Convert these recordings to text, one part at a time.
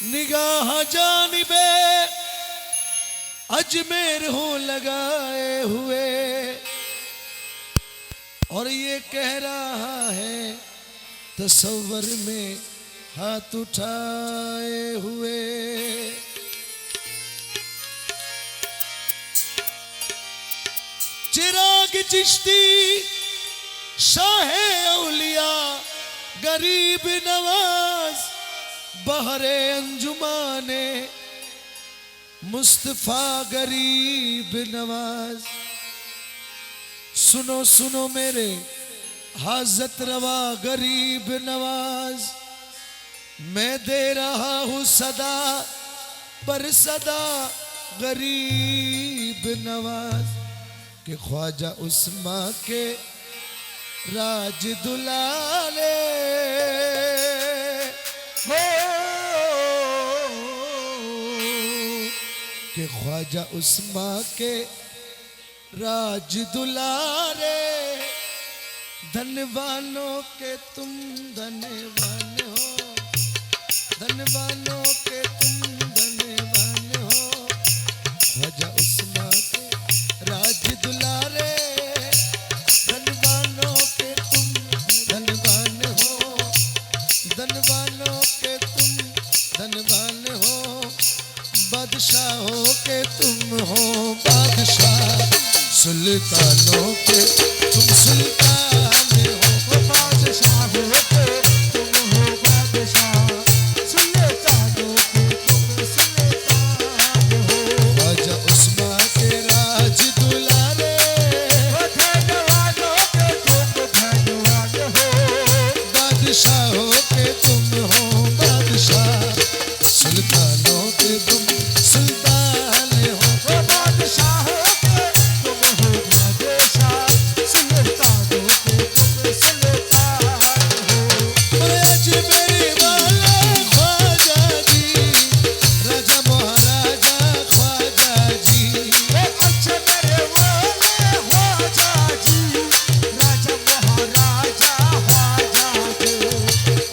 निगाह जानिबे अजमेर हो लगाए हुए और ये कह रहा है तसव्वुर में हाथ उठाए हुए। चिराग चिश्ती शाहे औलिया गरीब नवाज बहरे अंजुमाने मुस्तफा गरीब नवाज। सुनो सुनो मेरे हाजत रवा गरीब नवाज, मैं दे रहा हूँ सदा पर सदा गरीब नवाज के ख्वाजा उस्मा के राज दुलाले हो के ख्वाजा उस्मा के राज दुलारे। धनवानों के तुम धनवान हो, धनवानों के तुम धनवान हो, ख्वाजा उस्मा के राज दुलारे। धनवानों के तुम धनवान हो, धनवानों के तुम धनवान हो, बादशाहों के तुम हो बादशाह, सुल्तानों के तुम सुल्तान हो, बादशाहों के तुम हो बादशाह, सुल्तानों के तुम सुल्तान हो। ख्वाजा उस्मा के राज दुलारे, धनवानों के तुम धनवान हो, बादशाहों के तुम हो बादशाह, सुल्तानों के तुम सुल्तान हो, बादशाहों के तुम हो बादशाह, सुल्तानों के तुम सुल्तान हो। और अजमेर वाला ख्वाजा जी, राजा महाराजा ख्वाजा जी, अजमेर वाले ख्वाजा जी, राजा महाराजा ख्वाजा जी,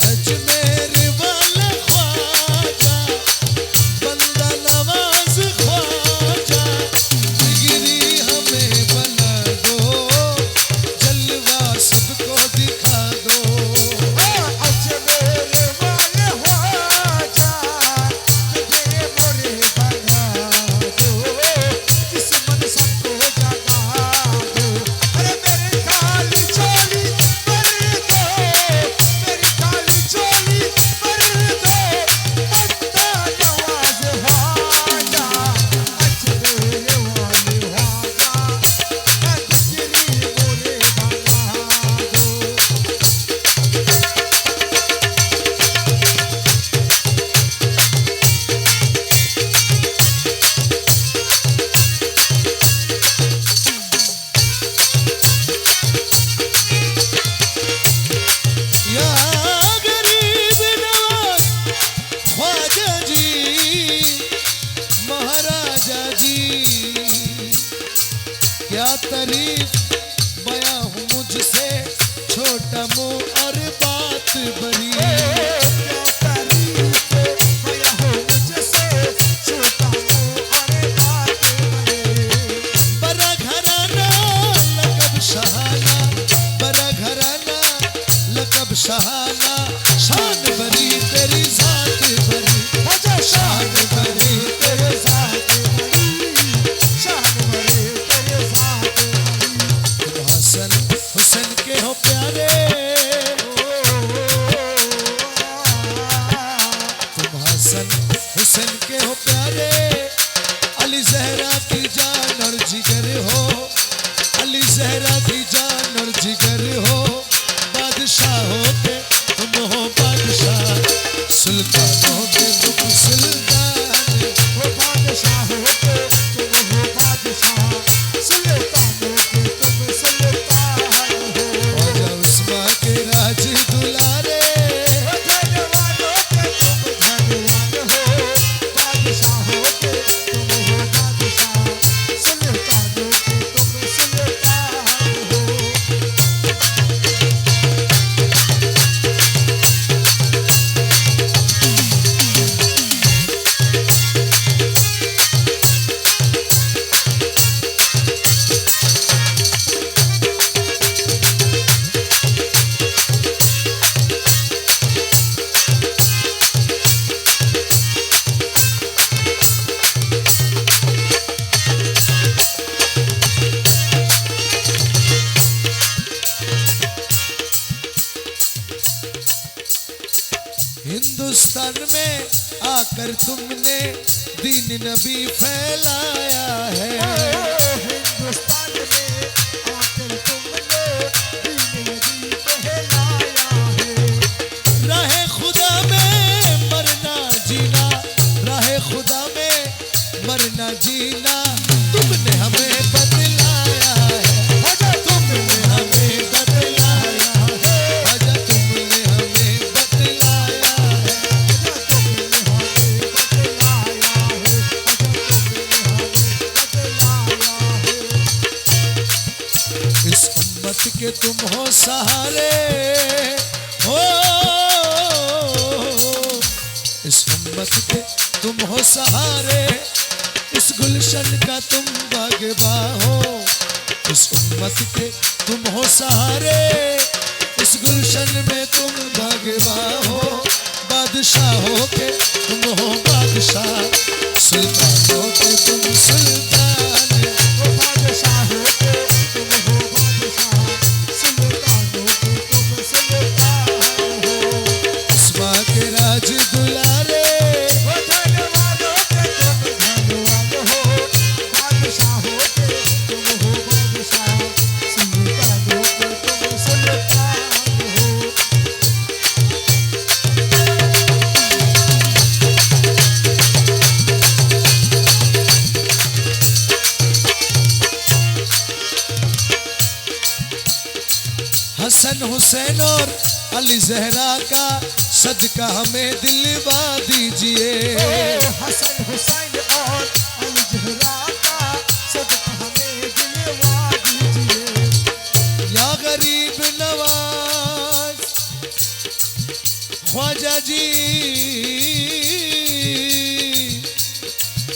अजमेर वाला ख्वाजा बंदा नवाज ख्वाजा, जिगरी हमें बना दो, जलवा सबको दिखा दो। अजमेर वाले ख्वाजा जिगरे मोरे बना दो, किस्मत सबको जगा दो। अरे मेरी काली चोली पर दो, मेरी काली चोली पर दो, बंदा नवाज ख्वाजा, अजमेर वाले ख्वाजा, जिगरी मोरे बना दो। या गरीब नवाज ख्वाजा जी, महाराजा जी, क्या तारीफ बयां हूँ मुझसे छोटा मुँह और बात बड़ी। क्या तारीफ बयां हूँ मुझसे छोटा मुँह और बात बड़ी। बड़ा घराना लकब शहाना, बड़ा घराना लकब शहाना, शान भरी तेरी जात भरी, मुझे शान भरी तेरे जात भरी, शान भरी तेरे जात भरी। तुम हसन हुसैन के हो प्यारे, तुम हसन हुसैन के हो प्यारे, अली जहरा की जान और जिगर हो, अली जहरा की जान और जिगर हो, बादशाहों के तुम हो बादशाह, सुल्तानों के तुम सुल्तान हो, बादशाहों के तुम हो बादशाह, सुल्तानों के तुम सुल्तान हो। ख्वाजा उस्मा के राज दुलारे, धनवानों के तुम धनवान हो, बादशाहों के तुम हो बादशाह, सुल्तानों के तुम सुल्तान हो। में आकर तुमने दीन नबी फैलाया है। हिंदुस्तान में आकर तुमने दीन नबी फैलाया है। राहे खुदा में मरना जीना, राहे खुदा में मरना जीना तुमने हमें बतलाया है। आजा तुमने हमें बतलाया है, आजा तुमने हमें बतलाया है, आजा तुमने हमें बतलाया है, आजा तुमने हमें बतलाया है। इस उम्मत के तुम हो सहारे हो, इस उम्मत के तुम हो सहारे, इस गुलशन का तुम बागबा हो। इस उम्मत के तुम हो सहारे, इस गुलशन में तुम बागबा हो। बादशाहों के तुम हो बादशाह, सुल्तानों के तुम सुल्तान। ओ बादशाहों के तुम हो बादशाह, सुल्तानों के तुम सुल्तान हो। इस्मा के राज दुलारे, ओ धनवानों के तुम धनवान हो। बादशाहों के तुम हो बादशाह, सुल्तानों के तुम सुल्तान हो। हसन हुसैन और अली जहरा का सदका हमें दिलवा दीजिए। हसन हुसैन और अली जहरा का सदका हमें दिलवा दीजिए। या गरीब नवाज ख्वाजा जी,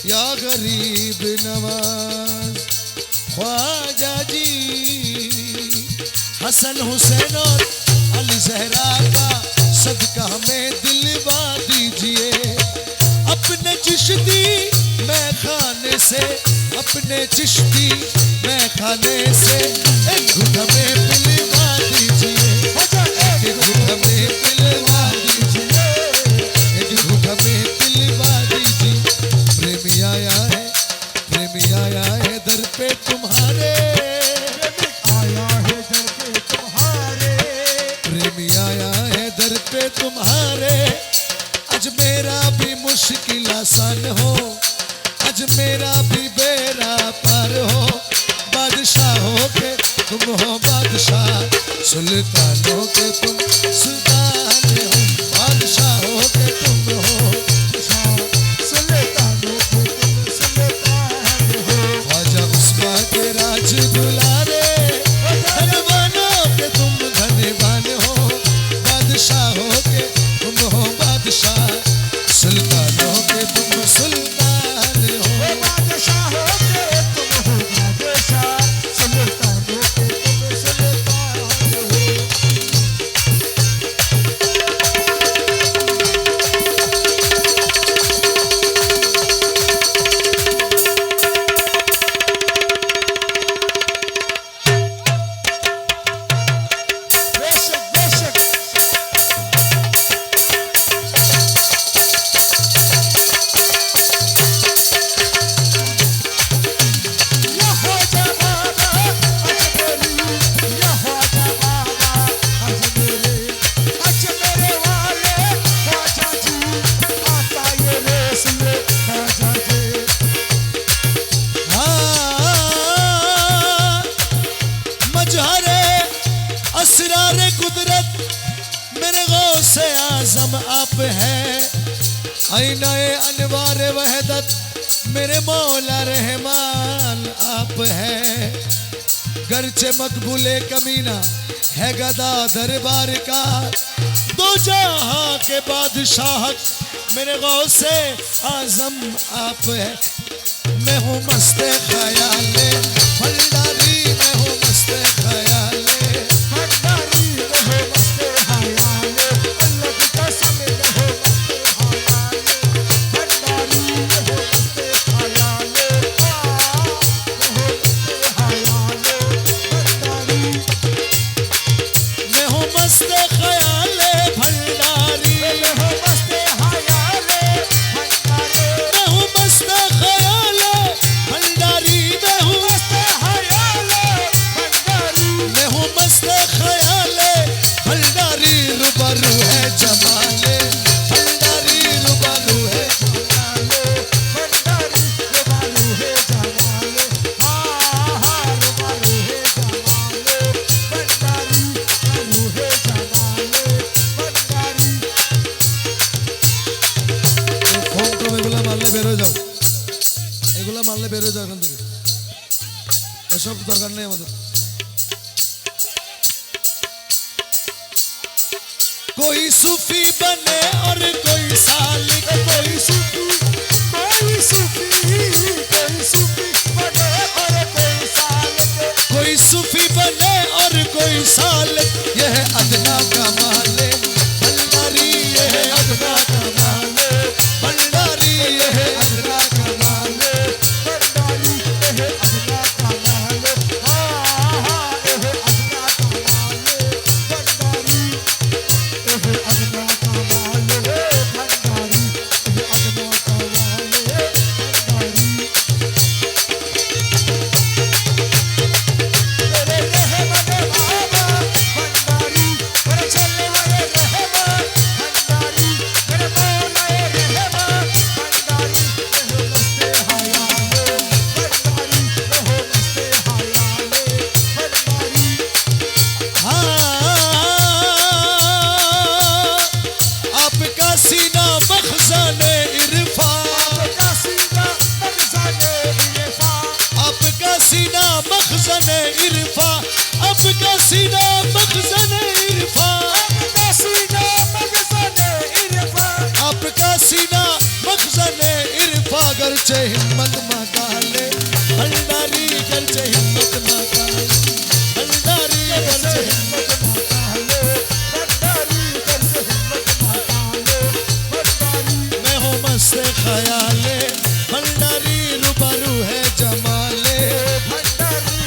या गरीब नवाज ख्वाजा जी, हसन हुसैन और अली जहरा का सदका हमें दिलवा दीजिए। अपने चिश्ती मैं खाने से, अपने चिश्ती मैं खाने से एक घुट हमें पिलवा दीजिए, एक घुट हमें पिलवा दीजिए, एक घुट हमें पिलवा दीजिए। प्रेमी आया है, प्रेमी आया है दर पे तुम्हारे, आया है दर पे तुम्हारे। प्रेमी आया है दर पे तुम्हारे। आज मेरा भी मुश्किल आसान हो, आज मेरा भी बेड़ा पार हो। बादशाहों के तुम हो बादशाह, सुल्तानों के तुम सुल्तान हो। बादशाहों के तुम हो, सुल्तानों के तुम सुल्तान हो। ख्वाजा उस्मा के राज दुलारे, धनवानों के तुम धनवान हो। बादशाहों के तुम हो बादशाह, सुल्तानों के तुम सुल्तान हो। बादशाहों के तुम हो बादशाह, सुल्तानों के तुम सुल्तान हो। बेशक बेशक यहो जमाना अजमेरी, यहो जमाना अजमेरी, अजमेरे वाले ख्वाजा जी, आता ये रेसल ख्वाजा जी। हाँ, मजहरे असरारे कुदरत मेरे गौसे आजम आप है। आईनाए अनवार वहदत मेरे मौला रहमान आप है। गर्चे मकबूले कमीना है गदा दरबार का, दो जहां के बादशाह मेरे गौसे आजम आप है। मैं हूँ मस्त ख्याले भंडारी, मैं हूँ मस्त ख्याले। भंडारी रहो मस्त हयाले, अल्लाह की कसम रहो मस्त हयाले। भंडारी रहो मस्त हयाले, रहो मस्त हयाले। भंडारी मैं हूँ मस्त ख्याले भंडारी, रहो मस्त हयाले। হোম টম এগুলা মারলে বেরো যাও, এগুলা মারলে বেরো যাও এখান থেকে, এসব দরকার নেই আমাদের। कोई सूफी बने और कोई सालिक, कोई सूफी बने और कोई सालिक, कोई सूफी बने और कोई सालिक, यह है अदना का माले भंडारी, यह है अदना का माले भंडारी, यह है अदना का माले भंडारी यह अदना का माले, हाँ हाँ यह अदना का माले भंडारी, यह अदना का माले भंडारी, यह अदना का माले भंडारी। मेरे रहमत बाबा भंडारी, मेरे चलने वाले रहमत भंडारी, मेरे मौला रहमत भंडारी, रहो मस्ते हयाले भंडारी, रहो मस्ते हयाले भंडारी। हाँ, आपका सीना मखज़ाने इरफा, आपका सीना मखज़ाने इरफा, आपका सीना मखज़ाने इरफा, आपका सीना मखज़ाने इरफा, आपका सीना मखज़ाने इरफा, आपका सीना मखज़ाने इरफा, गर्चे हिम्मत मकाले भंडारी, गर्चे हिम्मत मकाले भंडारी, गर्चे हिम्मत मकाले भंडारी, करसे हिम्मत मकाले भंडारी। मैं हूँ मस्त ख्याले भंडारी, रूबरू है जमाले भंडारी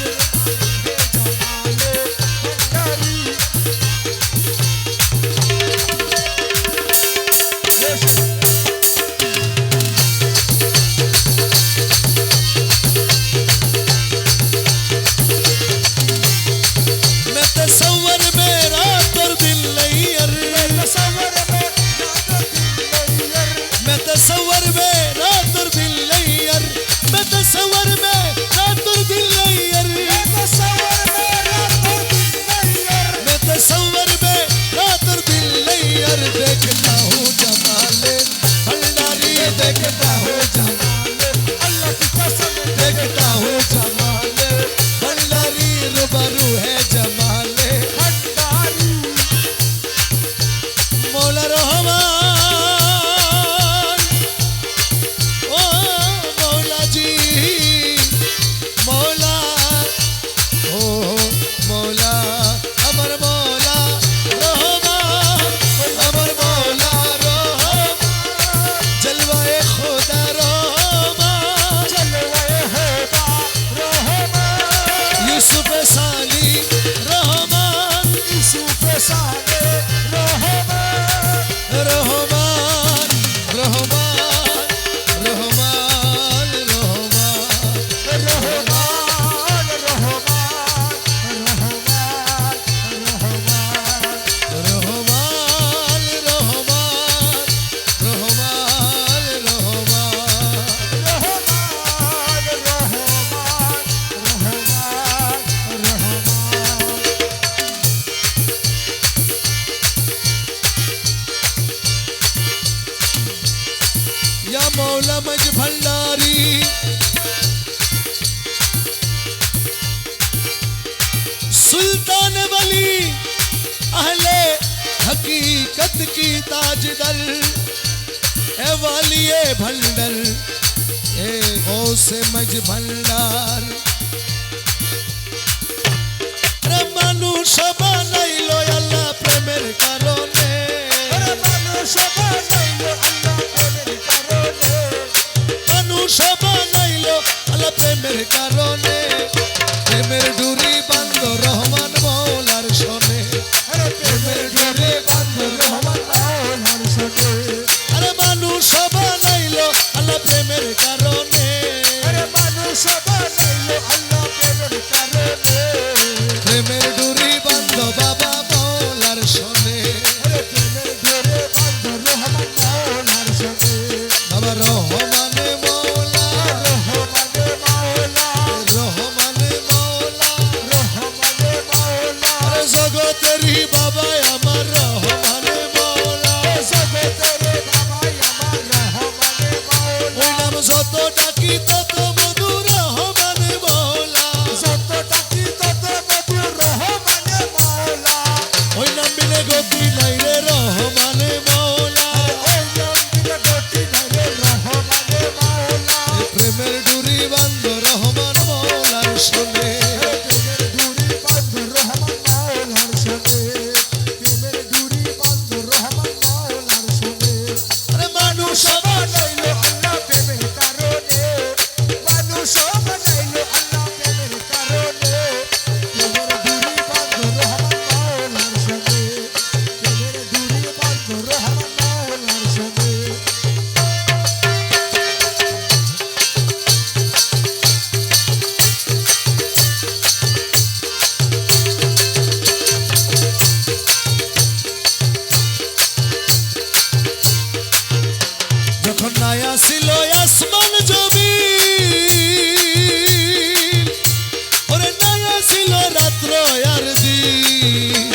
हे जमाले भंडारी। मैं तसव्वुर में रात और दिन लैयर, तसव्वुर में रात दिन लैयर, मैं तसव्वुर में रात और दिन लैयर, मैं तसव्वुर में रात और दिन लैयर, तसव्वुर में रात दिन लैयर, मैं तसव्वुर में रात और दिन लैयर, देखता हूँ जमाले भंडारी, देखता हूँ जमाले, अल्लाह की कसम देखता हूँ जमाले भंडारी, रूबरू है जमाले भंडारी। मौला रहमान, ओ मौला जी, मौला, ओ मौला, अमर मौला रहमान, अमर मौला रहमान, जलवाए खुदा रहमान, चलवाए होगा रहमान, यूसुफ साली रहमान, यूसुफ साले रहमान, रहमान, रहमान, रहमान, रहमान, रहमान रहमान रहमान रहमान। रहमान, रहमान, रहमान, या मौला मज भंडारी, सुल्तान वली अहले हकीकत की ताजदर, ए वालिए भंडर, ए गौसे मज भंडार, रे मानुष बानाइलो अल्लाह प्रेमेर कारणे, মানুষ বানাইলো আল্লাহ প্রেমের কারণে, প্রেমের ডুরি বান্ধ রহমান মৌলার শোনে, প্রেমের ডুরি বান্ধ রহমান, আরে মানুষ বানাইলো আল্লাহ প্রেমের কারণে, প্রেমের ডুরি বান্ধ বাবা মৌলার শোনে, বাবা রহমানে মৌলা, নায়া ছিল আসমান জমিন, ওরে নায়া ছিল রাত্র আর দিন,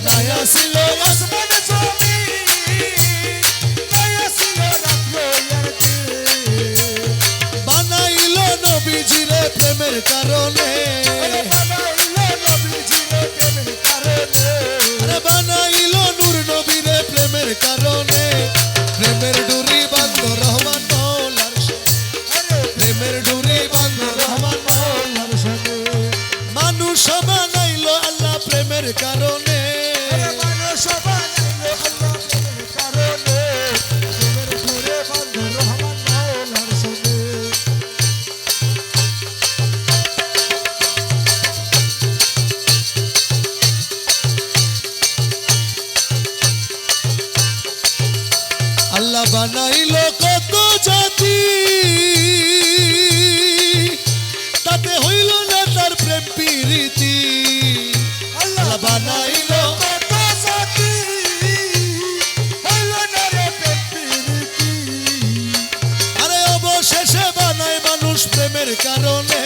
নায়া ছিল আসমান জমিন নায়া ছিল রাত্র আর দিন। বানাইলো নবীজিরে প্রেমের কারণে, ওরে বানাইলো নবীজিরে প্রেমের কারণে। আরে বানাইলো নূর নবীরে প্রেমের কারণে, প্রেমের ডুরি বান্ধ রহমান মৌলার সঙ্গে, আরে প্রেমের ডুরি বান্ধ রহমান মৌলার সঙ্গে। মানুষ বানাইলো আল্লাহ প্রেমের কারণে, ওরে মানুষ বানাইলো আল্লাহ প্রেমের কারণে। প্রেমের ডোরে বাঁধো রহমান মৌলার সঙ্গে। আল্লাহ বানাইলো কত জাতি, তাতে হইল না তার প্রেম প্রীতি। আল্লাহ বানাইলো কত জাতি, হইল না রে প্রেম প্রীতি। আরে অবশেষে বানায় মানুষ প্রেমের কারণে,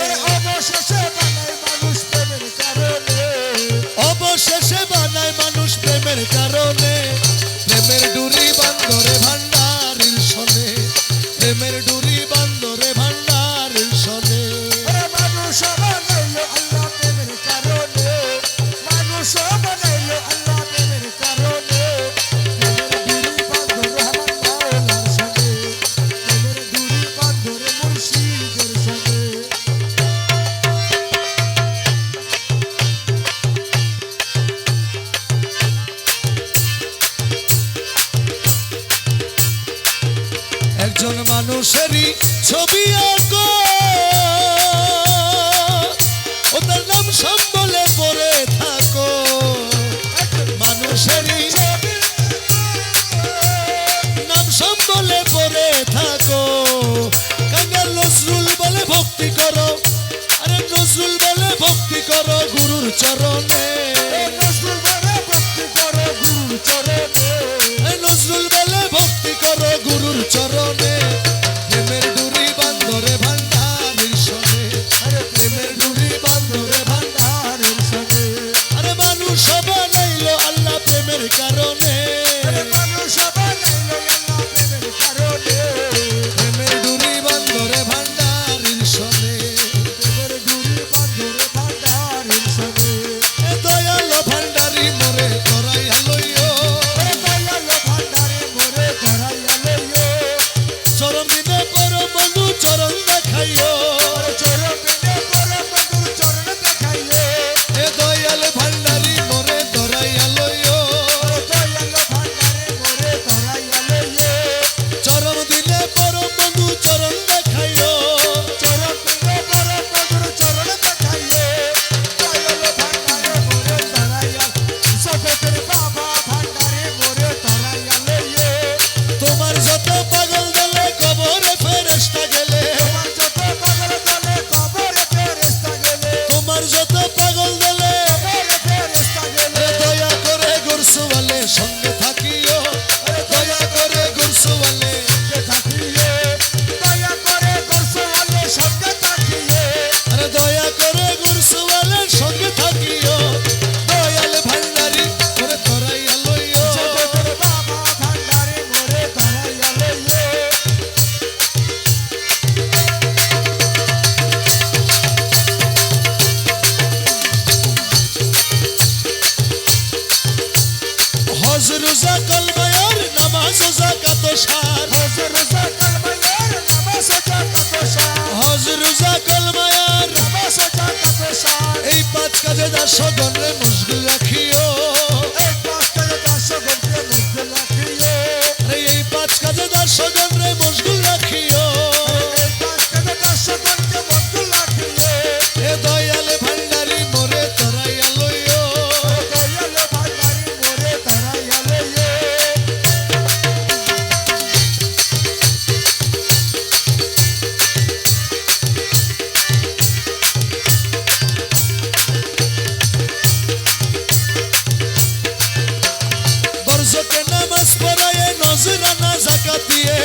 ওরে অবশেষে বানায় মানুষ প্রেমের কারণে। অবশেষে বানায় মানুষ প্রেমের কারণে, প্রেমের ডুরি বান্ধরে ভান্ডারির সনে, প্রেমের ডুরি বান্ধরে ভান্ডারির সনে। ওরে মানুষ বানাইলো আল্লাহ প্রেমের কারণে। মানুষ বানাইলো আল্লাহ প্রেমের কারণে। প্রেমের ডুরি বাঁধো রহমান মৌলার সঙ্গে। প্রেমের ডুরি বাঁধো রে মুর্শিদের সঙ্গে। একজন মানুষেরই ছবি আঁকো, ও তার নাম সম্বলে পড়ে থাকো, মানুষেরই নাম সম্বলে পড়ে থাকো। কাঙ্গাল নজরুল বলে ভক্তি করো, আরে নজরুল বলে ভক্তি করো গুরুর চরণে, নজরুল বলে ভক্তি করো গুরুর চরণে। নজরুল বলে ভক্তি করো গুরুর চরণে, প্রেমের ডুরি বান্ধরে ভান্ডারির সনে, প্রেমের ডুরি বান্ধরে ভান্ডারের সঙ্গে। আরে মানুষ বানাইলো আল্লাহ প্রেমের কারণে, ওরে মানুষ বানাইলো আল্লাহ প্রেমের কারণে। প্রেমের ডুরি বান্ধরে ভান্ডারির সনে। প্রেমের ডুরি বাঁধো রে ভান্ডারের সঙ্গে। এ দয়ালো ভান্ডারি মোরে করাইয়া লইও, ওরে দয়ালো ভান্ডারে মোরে ধরাইয়া লইও। চরম দিনে পরম বন্ধু চরণ দেখাইও, ওরে চরণ পেলে পরম বন্ধুর চরণ দেখাইও। এ দয়াল ভান্ডারি মোরে ধরাইয়া লইও, ওরে দয়ালো ভান্ডারে মোরে ধরাইয়া লইও। চরম দিনে পরম বন্ধু চরণ দেখাইও। চরণ পেলে পরম বন্ধুর চরণ দেখাইও। দয়ালো ভান্ডারে মোরে ধরাইয়া, জগতের বাবা ভান্ডারে মোরে ধরাইয়া লইও। তোমার যত পাগল গেলে কবরে ফেরেশতা গেলে, তোমার যত পাগল গেলে কবরে ফেরেশতা গেলে। তোমার যত পাগল গেলে, কবরে ফেরেশতা গেলে। দয়া করে গুরসুওয়ালে সঙ্গে থাকিও, দয়া করে গুরসুওয়ালে, থাকিয়ে দয়া করে গোসওয়ালে সঙ্গে থাকিয়ে। আরে দয়া করে গুরসুওয়ালের সঙ্গে থাকিও। দয়াল ভান্ডারি করে ধরাইয়া লইও, জগতের বাবা ভান্ডারে মোরে ধরাইয়া লইও। হজ রোজা কলমায়ার নামাজ যাকাত সার, হজর জাকাল মায়ার নামাজ জাকাত সার। হজ রোজা কলমায়ার নামাজ জাকাত সার। এই পাঁচ কাজে দাসগণরে মুশগুল রাখিও, এই পাঁচটা দাসগণকে মুখে রাখিও। আরে এই পাঁচ কাজে দাসগণরে মুশগুল রাখিও। এই পাঁচটা দাসগণকে মুখে রাখিও। এ দয়াল ভান্ডারি মোরে ধরাইয়া লইও, দয়ালো ভান্ডারে মোরে ধরাইয়া লইও। বরজকে নামাজ পড়ায়ে নজরানা যাকাত দিয়ে,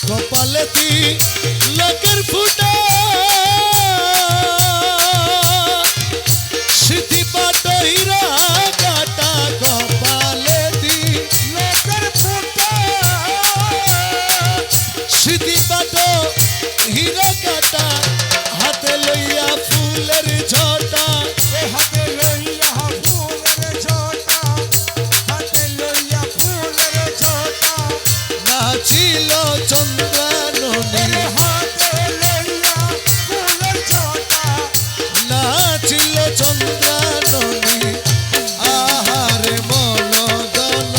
কপালেতি লোকের ফুটা স্মৃতি পাট হীরা কাটা কপালেতি লোকের ফুটা স্মৃতি পাট হীরা কাটা হাতে লইয়া ফুলের ঝটা এ হাতে লইয়া ফুলের ঝটা হাতে লইয়া ফুলের ঝটা নাচিল চন্দ্রাননে এ হাতে লইয়া ফুলের ঝটা নাচিল চন্দ্রাননে আহারে মন দল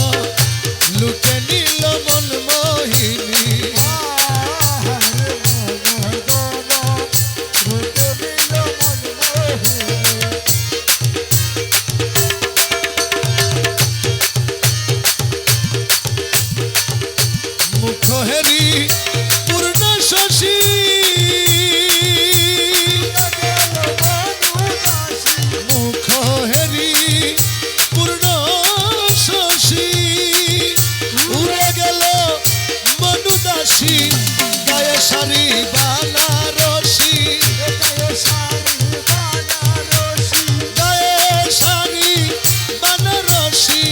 লুটে নিল মন মোহিনী আহারে মন দোল রুটে দিল মন মোহিনী মুখ হেরি পূর্ণ শশী মুখ হেরি পূর্ণ শশী উড়ে গেল মনুদাসী গায়ে শাড়ি বানারসি গায়ে শাড়ি বানারসি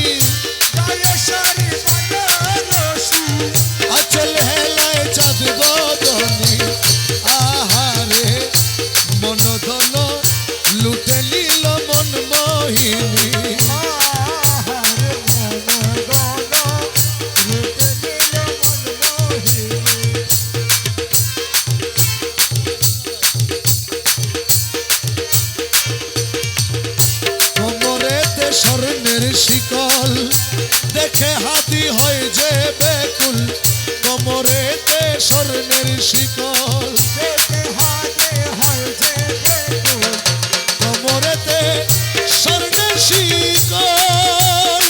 আচল হেলায় চাঁদ বদনি আহারে মন ধন লুটে নিল মন মোহিনী কোমরেতে স্বর্ণের শিকল দেখে হাতি হয় যে বেকুল কোমরেতে স্বর্ণের শিকল কোমরেতে স্বর্ণের শিকল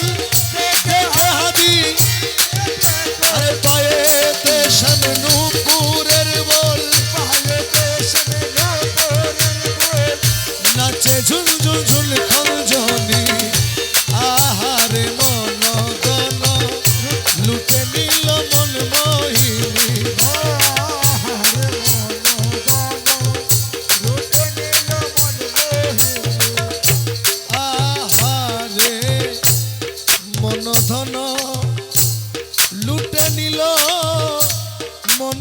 দেখে হাতি আরে পায়েতে শানুপুরের বল নাচে ঝুলঝুল ঝুল খঞ্জনি আহারে মন গণ লুটে নিল মন মোহিনী আহারে মন ধন লুটে নিল মন